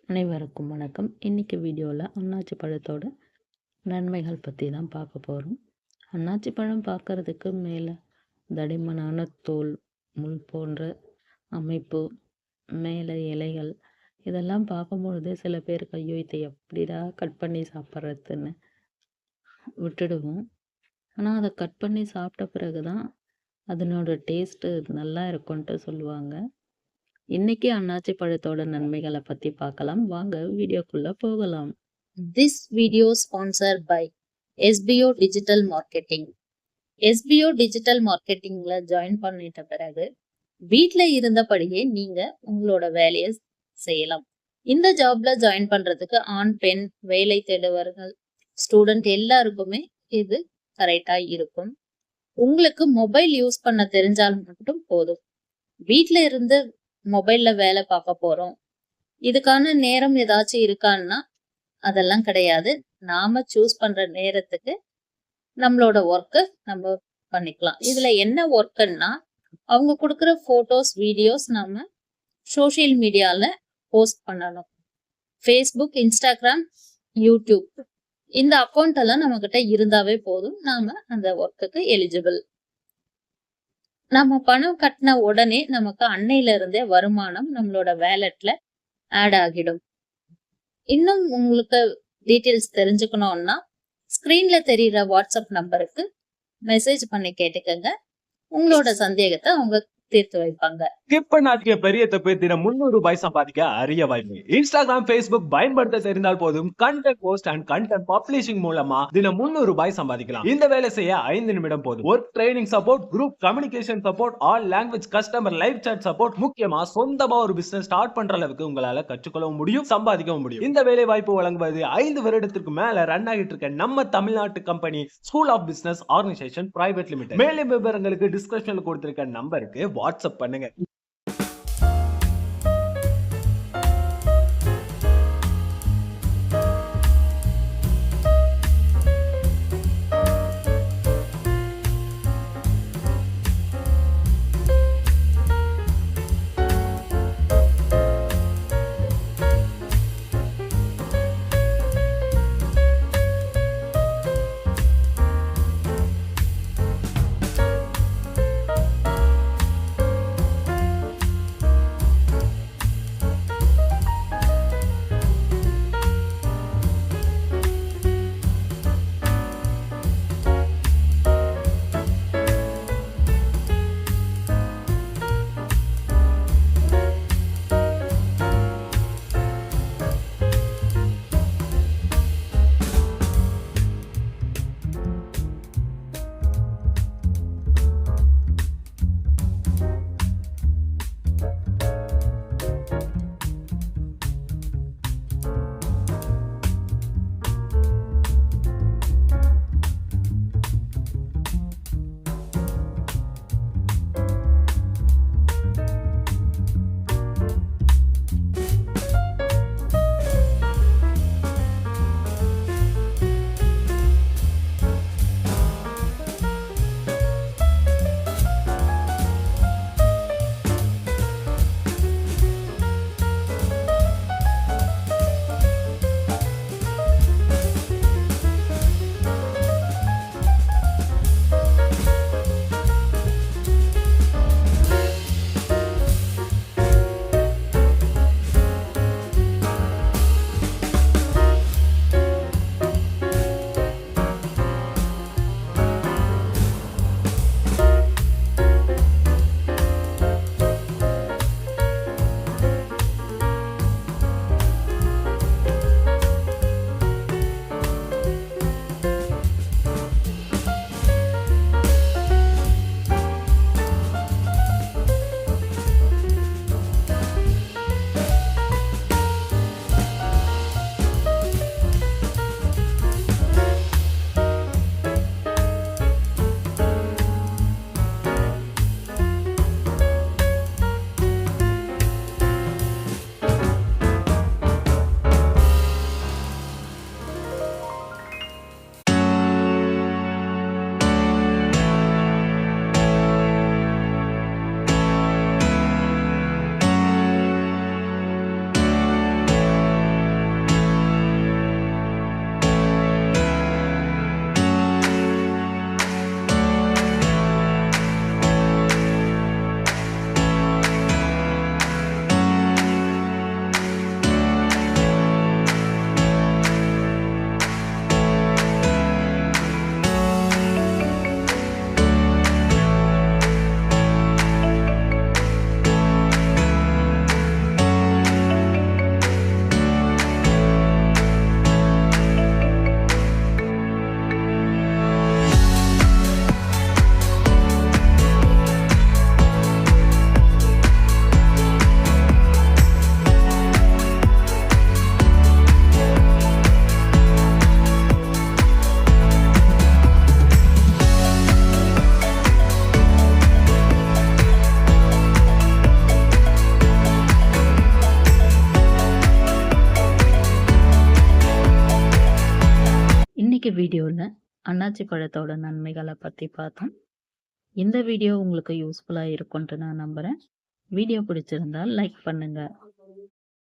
அனைவருக்கும் வணக்கம். இன்னைக்கு வீடியோவில் அன்னாச்சி பழத்தோட நன்மைகள் பற்றி தான் பார்க்க போகிறோம். அன்னாச்சி பழம் பார்க்கறதுக்கு மேலே தடிமனான தோல், முள் போன்ற அமைப்பு, மேலே இலைகள் இதெல்லாம் பார்க்கும்பொழுது சில பேருக்கு ஐயோ இதை எப்படிடா கட் பண்ணி சாப்பிட்றதுன்னு விட்டுடுவோம். ஆனால் அதை கட் பண்ணி சாப்பிட்ட பிறகு தான் அதனோட டேஸ்ட்டு நல்லா இருக்கும்ன்ட்டு சொல்லுவாங்க. இன்னைக்கு அன்னாச்சி பழத்தோட நன்மைகளை பற்றி பார்க்கலாம். வாங்க வீடியோக்குள்ளே போகலாம். This video sponsored by SBO Digital Marketing. SBO Digital Marketingல ஜாயின் பண்ணிட்ட பிறகு வீட்ல இருந்தபடியே நீங்க உங்களோட வேலையை செய்யலாம். இந்த ஜாப்ல ஜாயின் பண்றதுக்கு ஆண் பெண் வேலை தேடுவர்கள் ஸ்டூடெண்ட் எல்லாருக்குமே இது கரெக்டா இருக்கும். உங்களுக்கு மொபைல் யூஸ் பண்ண தெரிஞ்சால் மட்டும் போதும். வீட்ல இருந்து மொபைல்ல வேலை பார்க்க போறோம், இதுக்கான நேரம் ஏதாச்சும் இருக்கான்னா அதெல்லாம் கிடையாது. நாம சூஸ் பண்ற நேரத்துக்கு நம்மளோட ஒர்க்கை நம்ம பண்ணிக்கலாம். இதுல என்ன ஒர்க்குன்னா, அவங்க கொடுக்குற போட்டோஸ் வீடியோஸ் நம்ம சோஷியல் மீடியால போஸ்ட் பண்ணணும். ஃபேஸ்புக், இன்ஸ்டாகிராம், யூடியூப் இந்த அக்கௌண்ட் எல்லாம் நம்ம கிட்ட இருந்தாவே போதும், நாம அந்த ஒர்க்குக்கு எலிஜிபிள். நம்ம பணம் கட்டின உடனே நமக்கு அன்னையில இருந்தே வருமானம் நம்மளோட வேலெட்ல ஆட் ஆகிடும். இன்னும் உங்களுக்கு டீட்டெயில்ஸ் தெரிஞ்சுக்கணும்னா ஸ்கிரீன்ல தெரியுற வாட்ஸ்அப் நம்பருக்கு மெசேஜ் பண்ணி கேட்டுக்கங்க. உங்களோட சந்தேகத்தை அவங்க தீர்த்து வைப்பாங்க. ஸ்கிப் பண்ணாதீங்க. பெரிய தப்பு. தினம் 300 ரூபாய் சம்பாதிக்க அரிய வாய்ப்பு. இன்ஸ்டாகிராம், ஃபேஸ்புக் பயன்படுத்த தெரிந்தால் போதும். Content post and content publishing மூலமா தினம் 300 ரூபாய் சம்பாதிக்கலாம். இந்த வேலை செய்ய 5 நிமிடம் போதும். Work training support, group communication support, all language customer live chat support, முக்கியமா சொந்தமா ஒரு பிசினஸ் ஸ்டார்ட் பண்ற அளவுக்கு உங்களால கற்றுக்கொள்ளவும் முடியும், சம்பாதிக்கவும் முடியும். இந்த வேலை வாய்ப்பு வழங்குவது 5 வருடத்திற்கு மேல ரன் ஆகிட்டு இருக்க நம்ம தமிழ்நாட்டு company school of business organisation private limited. மேலும் விவரங்களுக்கு டிஸ்கிரிப்ஷன்ல கொடுத்திருக்க நம்பருக்கு வாட்ஸ்அப் பண்ணுங்க. இன்னைக்கு வீடியோவில் அன்னாச்சி பழத்தோட நன்மைகளை பற்றி பார்த்தோம். இந்த வீடியோ உங்களுக்கு யூஸ்ஃபுல்லாக இருக்கும்ன்ட்டு நான் நம்புகிறேன். வீடியோ பிடிச்சிருந்தால் லைக் பண்ணுங்கள்.